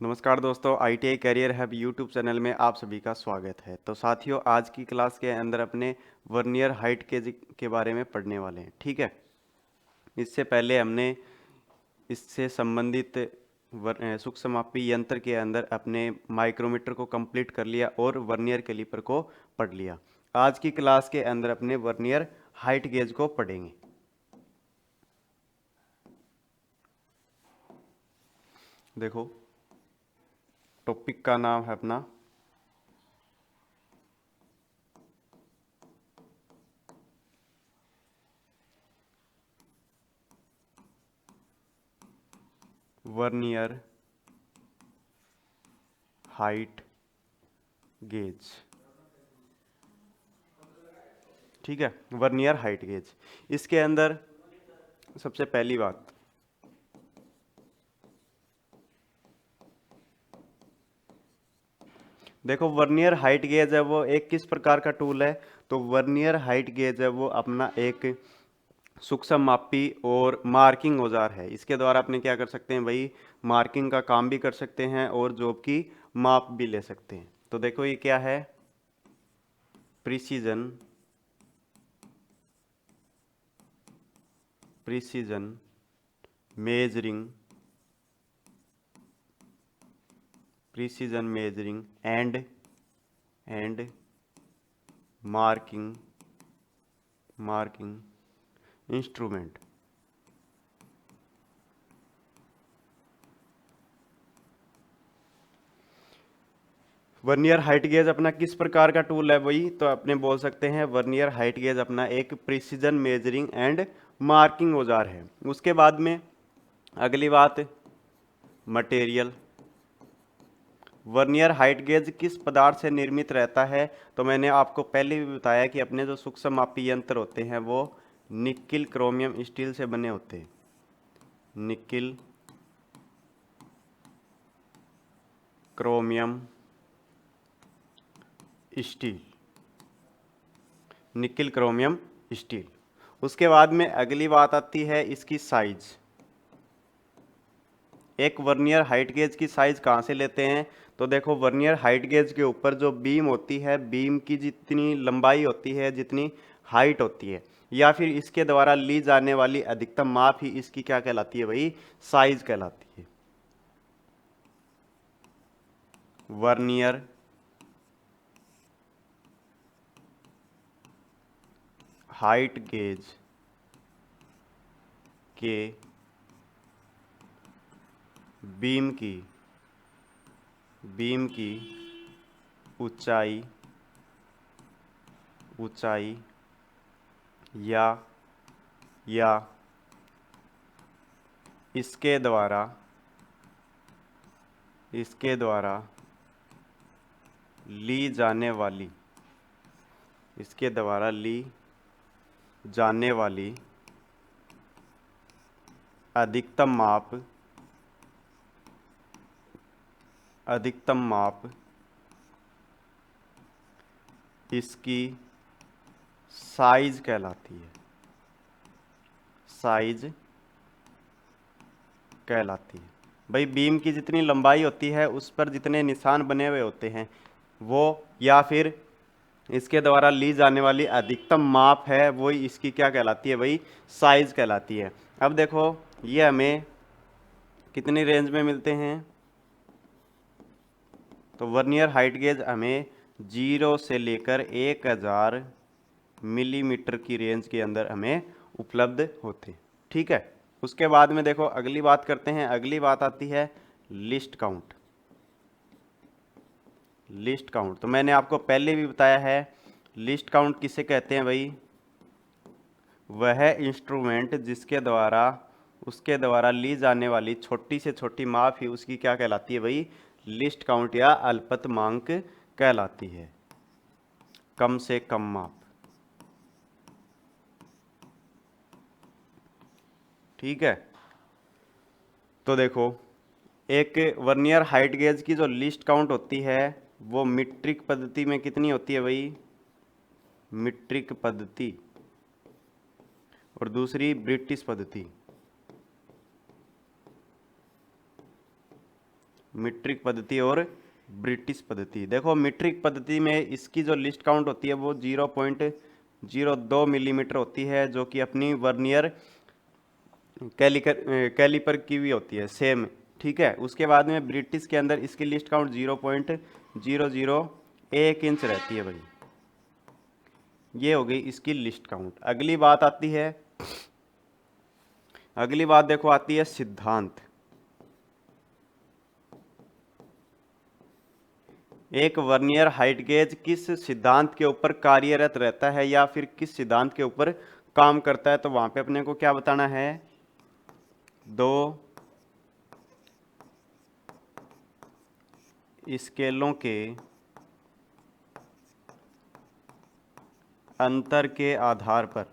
नमस्कार दोस्तों, ITI career hub YouTube channel में आप सभी का स्वागत है। तो साथियों, आज की क्लास के अंदर अपने वर्नियर हाइट के बारे में पढ़ने वाले हैं। ठीक है, इससे पहले हमने इससे संबंधित सूक्ष्ममापी यंत्र के अंदर अपने माइक्रोमीटर को कंप्लीट कर लिया और वर्नियर कैलिपर को पढ़ लिया। आज की क्लास के अंदर अपने वर्नियर हाइट गेज को पढ़ेंगे। देखो, टॉपिक का नाम है अपना वर्नियर हाइट गेज। ठीक है, वर्नियर हाइट गेज। इसके अंदर सबसे पहली बात, देखो वर्नियर हाइट गेज है वो एक किस प्रकार का टूल है। तो वर्नियर हाइट गेज है वो अपना एक सूक्ष्म मापी और मार्किंग औजार है। इसके द्वारा अपने क्या कर सकते हैं भाई, मार्किंग का काम भी कर सकते हैं और जॉब की माप भी ले सकते हैं। तो देखो ये क्या है, precision precision measuring precision measuring and marking instrument. Vernier height gauge अपना किस प्रकार का टूल है वही तो अपने बोल सकते हैं, वर्नियर हाइट गेज अपना एक प्रिसीजन मेजरिंग एंड मार्किंग औजार है। उसके बाद में अगली बात, मटेरियल। वर्नियर हाइट गेज किस पदार्थ से निर्मित रहता है। तो मैंने आपको पहले भी बताया कि अपने जो सूक्ष्म मापी यंत्र होते हैं वो निकिल क्रोमियम स्टील से बने होते हैं। Nickel chromium steel, nickel chromium steel. उसके बाद में अगली बात आती है इसकी साइज। एक वर्नियर हाइट गेज की साइज कहाँ से लेते हैं। तो देखो, वर्नियर हाइट गेज के ऊपर जो बीम होती है, बीम की जितनी लंबाई होती है, जितनी हाइट होती है, या फिर इसके द्वारा ली जाने वाली अधिकतम माप ही इसकी क्या कहलाती है भाई, साइज कहलाती है। वर्नियर हाइट गेज के बीम की ऊंचाई ऊंचाई या या इसके द्वारा ली जाने वाली इसके द्वारा ली जाने वाली अधिकतम माप इसकी साइज कहलाती है। साइज कहलाती है भाई, बीम की जितनी लंबाई होती है उस पर जितने निशान बने हुए होते हैं वो, या फिर इसके द्वारा ली जाने वाली अधिकतम माप है वो इसकी क्या कहलाती है भाई, साइज कहलाती है। अब देखो, ये हमें कितनी रेंज में मिलते हैं। तो वर्नियर हाइट गेज हमें 0 से लेकर 1000 मिलीमीटर की रेंज के अंदर हमें उपलब्ध होते। ठीक है, उसके बाद में देखो अगली बात करते हैं। अगली बात आती है लिस्ट काउंट। लिस्ट काउंट तो मैंने आपको पहले भी बताया है, लिस्ट काउंट किसे कहते हैं भाई, वह इंस्ट्रूमेंट जिसके द्वारा उसके द्वारा ली जाने वाली छोटी से छोटी माप ही उसकी क्या कहलाती है भाई, लिस्ट काउंट या अल्पतमांक कहलाती है। कम से कम माप। ठीक है, तो देखो, एक वर्नियर हाइट गेज की जो लिस्ट काउंट होती है वो मीट्रिक पद्धति में कितनी होती है भाई, मीट्रिक पद्धति, और दूसरी ब्रिटिश पद्धति। मीट्रिक पद्धति और ब्रिटिश पद्धति। देखो मीट्रिक पद्धति में इसकी जो लिस्ट काउंट होती है वो 0.02 मिलीमीटर होती है, जो कि अपनी वर्नियर कैलिपर की भी होती है सेम। ठीक है, उसके बाद में ब्रिटिश के अंदर इसकी लिस्ट काउंट 0.001 इंच रहती है भाई। ये हो गई इसकी लिस्ट काउंट। अगली बात देखो आती है सिद्धांत। एक वर्नियर हाइट गेज किस सिद्धांत के ऊपर कार्यरत रहता है या फिर किस सिद्धांत के ऊपर काम करता है, तो वहां पे अपने को क्या बताना है, दो स्केलों के अंतर के आधार पर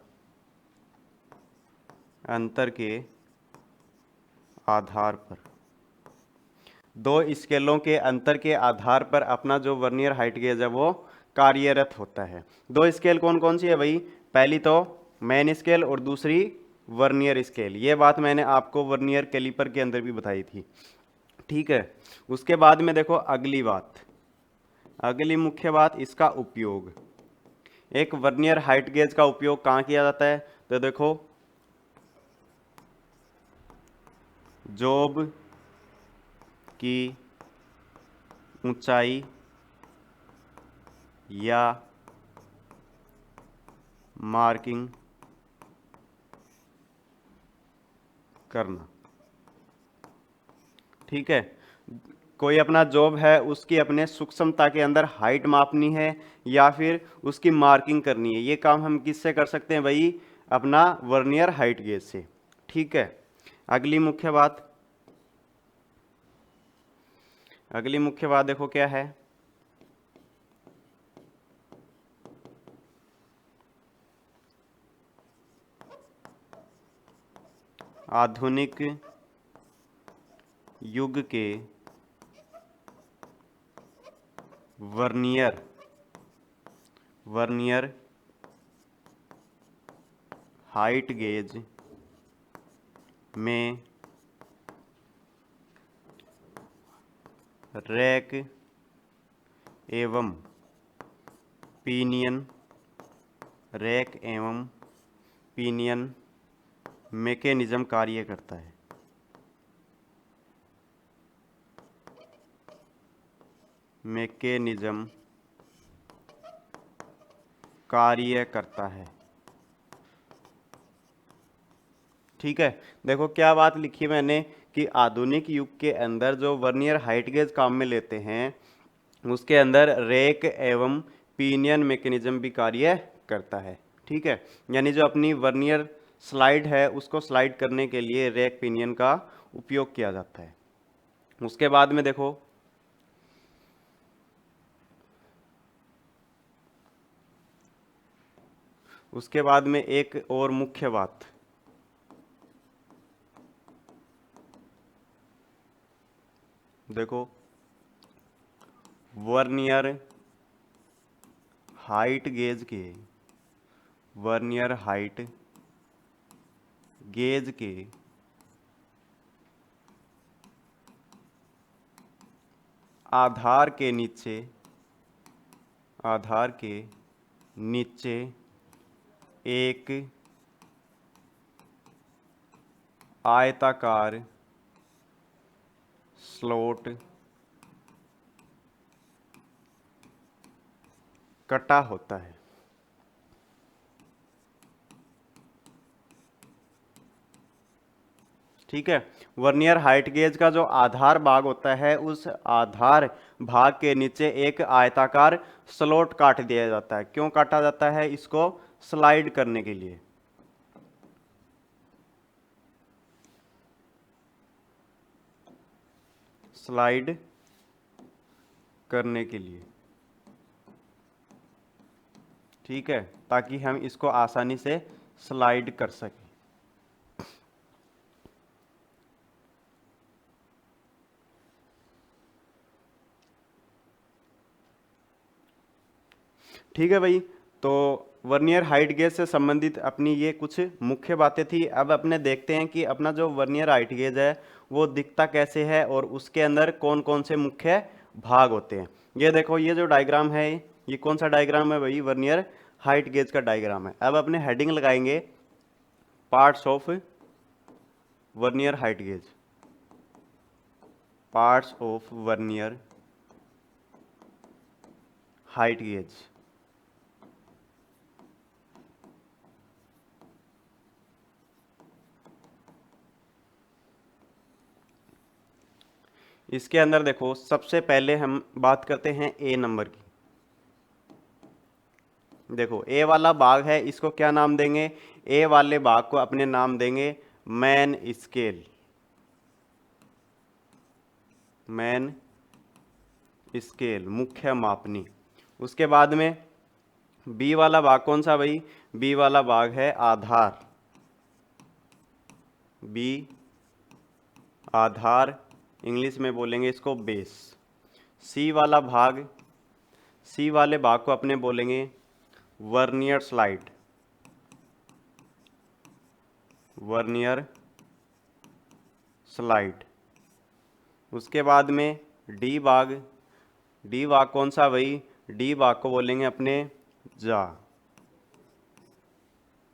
दो स्केलों के अंतर के आधार पर अपना जो वर्नियर हाइट गेज है वो कार्यरत होता है। दो स्केल कौन कौन सी है भाई, पहली तो मेन स्केल और दूसरी वर्नियर स्केल। ये बात मैंने आपको वर्नियर कैलिपर के अंदर भी बताई थी। ठीक है, उसके बाद में देखो अगली मुख्य बात, इसका उपयोग। एक वर्नियर हाइट गेज का उपयोग कहाँ किया जाता है, तो देखो जॉब की ऊंचाई या मार्किंग करना। ठीक है, कोई अपना जॉब है, उसकी अपने सूक्ष्मता के अंदर हाइट मापनी है या फिर उसकी मार्किंग करनी है, ये काम हम किससे कर सकते हैं भाई, अपना वर्नियर हाइट गेज से। ठीक है, अगली मुख्य बात देखो क्या है, आधुनिक युग के वर्नियर हाइट गेज में रैक एवं पिनियन मैकेनिज्म कार्य करता है। ठीक है, देखो क्या बात लिखी मैंने कि आधुनिक युग के अंदर जो वर्नियर हाइट गेज काम में लेते हैं उसके अंदर रैक एवं पिनियन मैकेनिज्म भी कार्य करता है। ठीक है, यानी जो अपनी वर्नियर स्लाइड है उसको स्लाइड करने के लिए रैक पिनियन का उपयोग किया जाता है। उसके बाद में देखो एक और मुख्य बात, देखो वर्नियर हाइट गेज के आधार के नीचे एक आयताकार स्लॉट कटा होता है। ठीक है, वर्नियर हाइट गेज का जो आधार भाग होता है उस आधार भाग के नीचे एक आयताकार स्लॉट काट दिया जाता है। क्यों काटा जाता है, इसको स्लाइड करने के लिए। ठीक है, ताकि हम इसको आसानी से स्लाइड कर सकें। ठीक है भाई, तो वर्नियर हाइट गेज से संबंधित अपनी ये कुछ मुख्य बातें थी। अब अपने देखते हैं कि अपना जो वर्नियर हाइट गेज है वो दिखता कैसे है और उसके अंदर कौन कौन से मुख्य भाग होते हैं। ये देखो, ये जो डायग्राम है ये कौन सा डायग्राम है भाई? वर्नियर हाइट गेज का डायग्राम है। अब अपने हेडिंग लगाएंगे parts of vernier height gauge, parts of vernier height gauge. इसके अंदर देखो, सबसे पहले हम बात करते हैं ए नंबर की। देखो, ए वाला भाग है, इसको क्या नाम देंगे? ए वाले भाग को अपने नाम देंगे मैन स्केल, मैन स्केल, मुख्य मापनी। उसके बाद में बी वाला भाग कौन सा भाई? बी वाला भाग है आधार, बी आधार, इंग्लिश में बोलेंगे इसको बेस। सी वाला भाग, सी वाले भाग को अपने बोलेंगे वर्नियर स्लाइड, वर्नियर स्लाइड। उसके बाद में डी भाग, डी भाग कौन सा भाई? डी भाग को बोलेंगे अपने जा।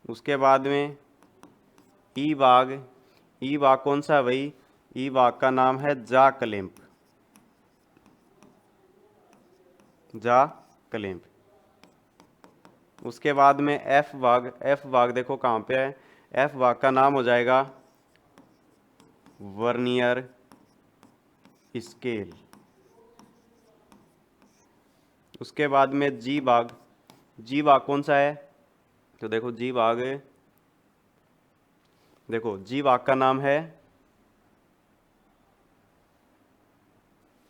उसके बाद में ई भाग, ई भाग कौन सा भाई? ई भाग का नाम है जा क्लैंप, जा क्लैंप। उसके बाद में एफ भाग, एफ भाग देखो कहाँ पे है? एफ भाग का नाम हो जाएगा वर्नियर स्केल। उसके बाद में जी भाग, जी भाग कौन सा है? तो देखो जी भाग, देखो जी भाग का नाम है,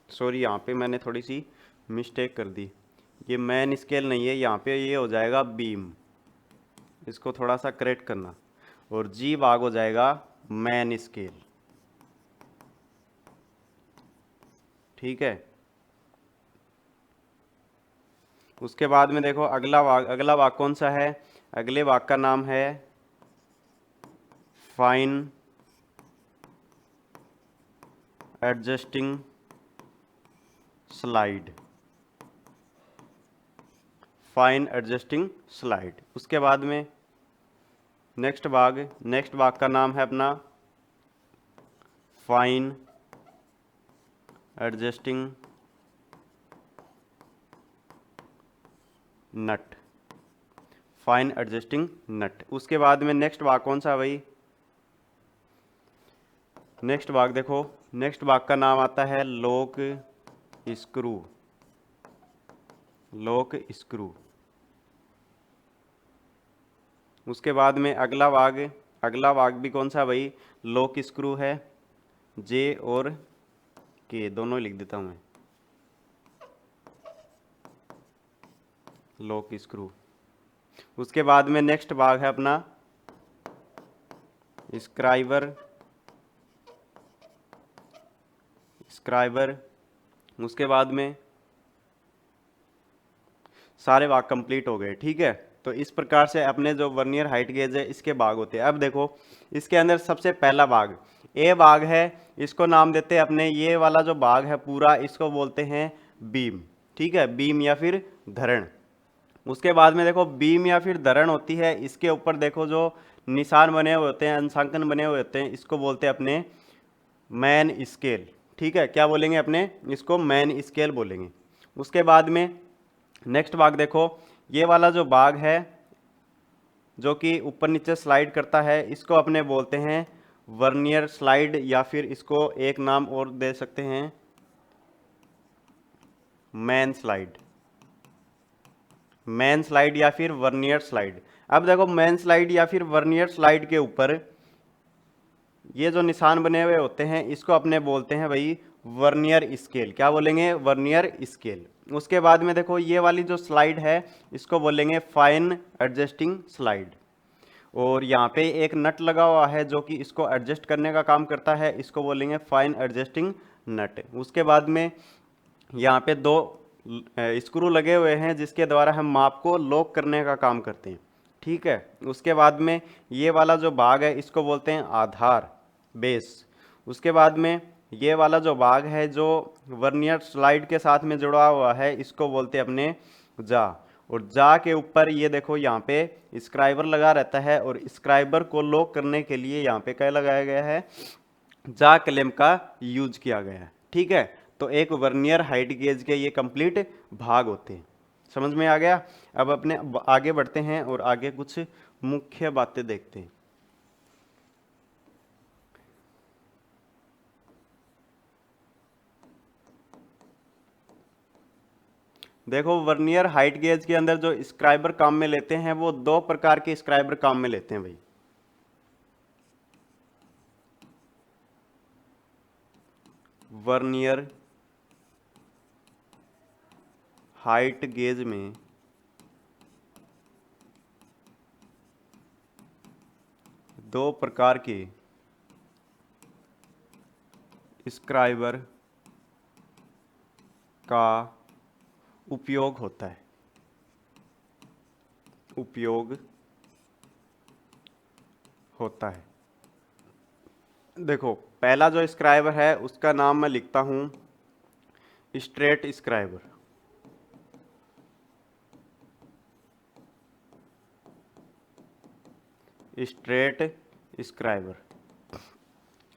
सॉरी यहाँ पे मैंने थोड़ी सी मिस्टेक कर दी, ये मैन स्केल नहीं है, यहाँ पे ये हो जाएगा बीम, इसको थोड़ा सा करेक्ट करना, और जी भाग हो जाएगा मैन स्केल। ठीक है। उसके बाद में देखो अगला भाग, अगला भाग कौन सा है? अगले भाग का नाम है fine adjusting slide, fine adjusting slide. उसके बाद में नेक्स्ट भाग, नेक्स्ट भाग का नाम है अपना फाइन एडजस्टिंग नट, फाइन एडजस्टिंग नट। उसके बाद में नेक्स्ट भाग कौन सा भाई? नेक्स्ट भाग देखो, नेक्स्ट भाग का नाम आता है लॉक स्क्रू, लॉक स्क्रू। उसके बाद में अगला भाग, अगला भाग भी कौन सा भाई? लॉक स्क्रू है, जे और के दोनों लिख देता हूं मैं, लॉक स्क्रू। उसके बाद में नेक्स्ट भाग है अपना स्क्राइबर, स्क्राइबर। उसके बाद में सारे भाग कंप्लीट हो गए। ठीक है, तो इस प्रकार से अपने जो वर्नियर हाइट गेज है इसके भाग होते हैं। अब देखो इसके अंदर सबसे पहला भाग ए भाग है, इसको नाम देते हैं अपने, ये वाला जो भाग है पूरा इसको बोलते हैं बीम। ठीक है, बीम या फिर धरण। उसके बाद में देखो बीम या फिर धरण होती है, इसके ऊपर देखो जो निशान बने हुए होते हैं, अंशांकन बने हुए होते हैं, इसको बोलते हैं अपने मैन स्केल। ठीक है, क्या बोलेंगे अपने? इसको मैन स्केल बोलेंगे। उसके बाद में नेक्स्ट भाग देखो, ये वाला जो भाग है जो कि ऊपर नीचे स्लाइड करता है, इसको अपने बोलते हैं वर्नियर स्लाइड, या फिर इसको एक नाम और दे सकते हैं मैन स्लाइड, मैन स्लाइड या फिर वर्नियर स्लाइड। अब देखो मैन स्लाइड या फिर वर्नियर स्लाइड के ऊपर ये जो निशान बने हुए होते हैं इसको अपने बोलते हैं भाई वर्नियर स्केल। क्या बोलेंगे? Vernier scale. उसके बाद में देखो ये वाली जो स्लाइड है इसको बोलेंगे फाइन एडजस्टिंग स्लाइड, और यहाँ पे एक नट लगा हुआ है जो कि इसको एडजस्ट करने का काम करता है, इसको बोलेंगे फाइन एडजस्टिंग नट। उसके बाद में यहाँ पे दो स्क्रू लगे हुए हैं जिसके द्वारा हम माप को लॉक करने का काम करते हैं। ठीक है, उसके बाद में ये वाला जो भाग है इसको बोलते हैं आधार, बेस। उसके बाद में ये वाला जो भाग है जो वर्नियर स्लाइड के साथ में जुड़ा हुआ है इसको बोलते हैं अपने जा। और जा के ऊपर ये देखो यहाँ पे स्क्राइबर लगा रहता है, और स्क्राइबर को लॉक करने के लिए यहाँ पे क्या लगाया गया है, जा क्लैंप का यूज किया गया है। ठीक है, तो एक वर्नियर हाइट गेज के ये कंप्लीट भाग होते हैं। समझ में आ गया। अब अपने आगे बढ़ते हैं और आगे कुछ मुख्य बातें देखते हैं। देखो, वर्नियर हाइट गेज के अंदर जो स्क्राइबर काम में लेते हैं वो दो प्रकार के स्क्राइबर काम में लेते हैं भाई। वर्नियर हाइट गेज में दो प्रकार के स्क्राइबर का उपयोग होता है। उपयोग होता है। देखो, पहला जो स्क्राइबर है उसका नाम मैं लिखता हूं स्ट्रेट स्क्राइबर। Straight scriber.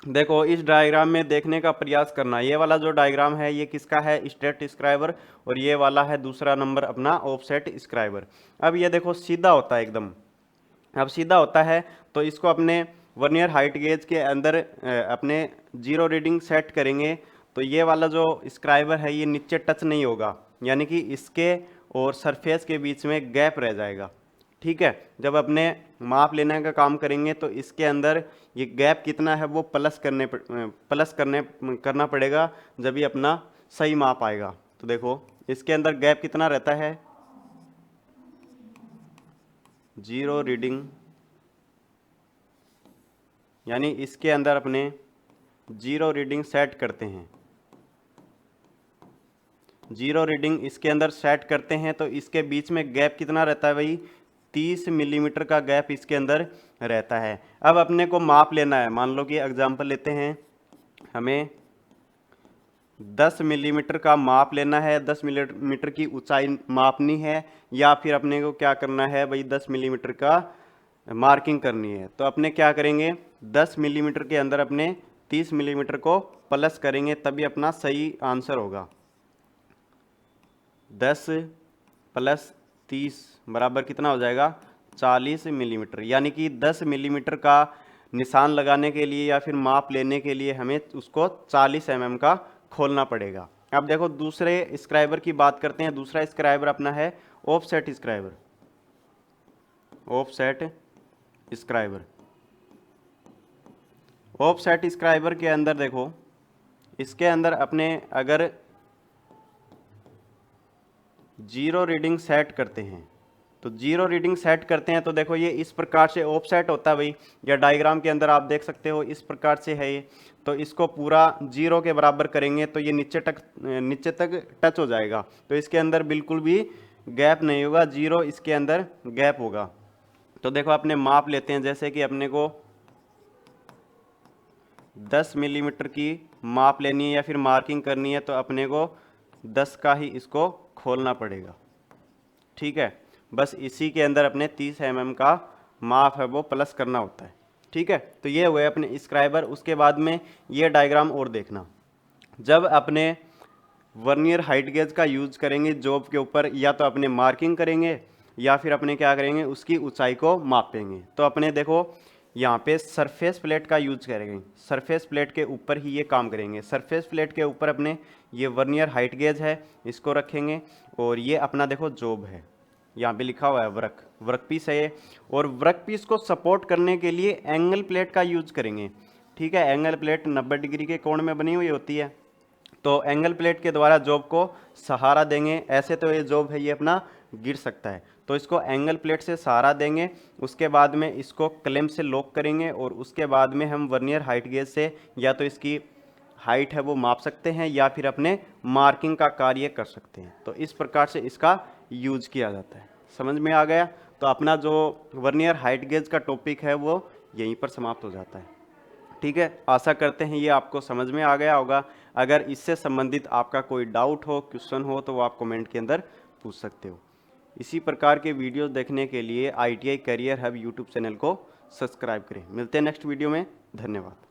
देखो, इस डायग्राम में देखने का प्रयास करना। ये वाला जो डायग्राम है ये किसका है, स्ट्रेट स्क्राइबर, और ये वाला है दूसरा नंबर अपना ऑफसेट स्क्राइबर। अब ये देखो सीधा होता है एकदम। अब सीधा होता है तो इसको अपने वर्नियर हाइट गेज के अंदर अपने जीरो रीडिंग सेट करेंगे तो ये वाला जो स्क्राइबर है ये नीचे टच नहीं होगा, यानी कि इसके और सरफेस के बीच में गैप रह जाएगा। ठीक है, जब अपने माप लेने का काम करेंगे तो इसके अंदर ये गैप कितना है वो प्लस करना पड़ेगा, जब भी अपना सही माप आएगा। तो देखो इसके अंदर गैप कितना रहता है, जीरो रीडिंग, यानी इसके अंदर अपने जीरो रीडिंग सेट करते हैं। जीरो रीडिंग इसके अंदर सेट करते हैं तो इसके बीच में गैप कितना रहता है भाई, 30 मिलीमीटर का गैप इसके अंदर रहता है। अब अपने को माप लेना है। मान लो कि एग्जांपल लेते हैं, हमें 10 मिलीमीटर का माप लेना है, 10 मिलीमीटर की ऊंचाई मापनी है, या फिर अपने को क्या करना है भाई 10 मिलीमीटर का मार्किंग करनी है। तो अपने क्या करेंगे, 10 मिलीमीटर के अंदर अपने 30 मिलीमीटर को प्लस करेंगे, तभी अपना सही आंसर होगा। 10 प्लस 30 बराबर कितना हो जाएगा, 40 मिलीमीटर। यानी कि 10 मिलीमीटर का निशान लगाने के लिए या फिर माप लेने के लिए हमें उसको 40 mm का खोलना पड़ेगा। अब देखो दूसरे स्क्राइबर की बात करते हैं। दूसरा स्क्राइबर अपना है offset scriber. Offset scriber. Offset scriber के अंदर देखो, इसके अंदर अपने अगर जीरो रीडिंग सेट करते हैं तो जीरो रीडिंग सेट करते हैं तो देखो ये इस प्रकार से ऑफसेट होता है भाई, या डायग्राम के अंदर आप देख सकते हो इस प्रकार से है ये। तो इसको पूरा जीरो के बराबर करेंगे तो ये नीचे तक टच हो जाएगा, तो इसके अंदर बिल्कुल भी गैप नहीं होगा, जीरो इसके अंदर गैप होगा। तो देखो अपने माप लेते हैं, जैसे कि अपने को 10 मिलीमीटर की माप लेनी है या फिर मार्किंग करनी है तो अपने को 10 का ही इसको खोलना पड़ेगा। ठीक है, बस इसी के अंदर अपने 30 mm का माप है वो प्लस करना होता है। ठीक है, तो ये हुए अपने स्क्राइबर। उसके बाद में ये डायग्राम और देखना, जब अपने वर्नियर हाइट गेज का यूज करेंगे जॉब के ऊपर, या तो अपने मार्किंग करेंगे या फिर अपने क्या करेंगे उसकी ऊंचाई को मापेंगे। तो अपने देखो यहाँ पे सरफेस प्लेट का यूज करेंगे, सरफेस प्लेट के ऊपर ही ये काम करेंगे। सरफेस प्लेट के ऊपर अपने ये वर्नियर हाइट गेज है इसको रखेंगे, और ये अपना देखो जॉब है, यहाँ पे लिखा हुआ है वर्क पीस है ये, और वर्क पीस को सपोर्ट करने के लिए एंगल प्लेट का यूज करेंगे। ठीक है, एंगल प्लेट 90 डिग्री के कोण में बनी हुई होती है, तो एंगल प्लेट के द्वारा जॉब को सहारा देंगे। ऐसे तो ये जॉब है ये अपना गिर सकता है, तो इसको एंगल प्लेट से सहारा देंगे। उसके बाद में इसको क्लैंप से लॉक करेंगे, और उसके बाद में हम वर्नियर हाइट गेज से या तो इसकी हाइट है वो माप सकते हैं या फिर अपने मार्किंग का कार्य कर सकते हैं। तो इस प्रकार से इसका यूज किया जाता है। समझ में आ गया? तो अपना जो वर्नियर हाइट गेज का टॉपिक है वो यहीं पर समाप्त हो जाता है। ठीक है, आशा करते हैं ये आपको समझ में आ गया होगा। अगर इससे संबंधित आपका कोई डाउट हो, क्वेश्चन हो, तो वो आप कमेंट के अंदर पूछ सकते हो। इसी प्रकार के वीडियोस देखने के लिए ITI career hub YouTube channel को सब्सक्राइब करें। मिलते हैं नेक्स्ट वीडियो में। धन्यवाद।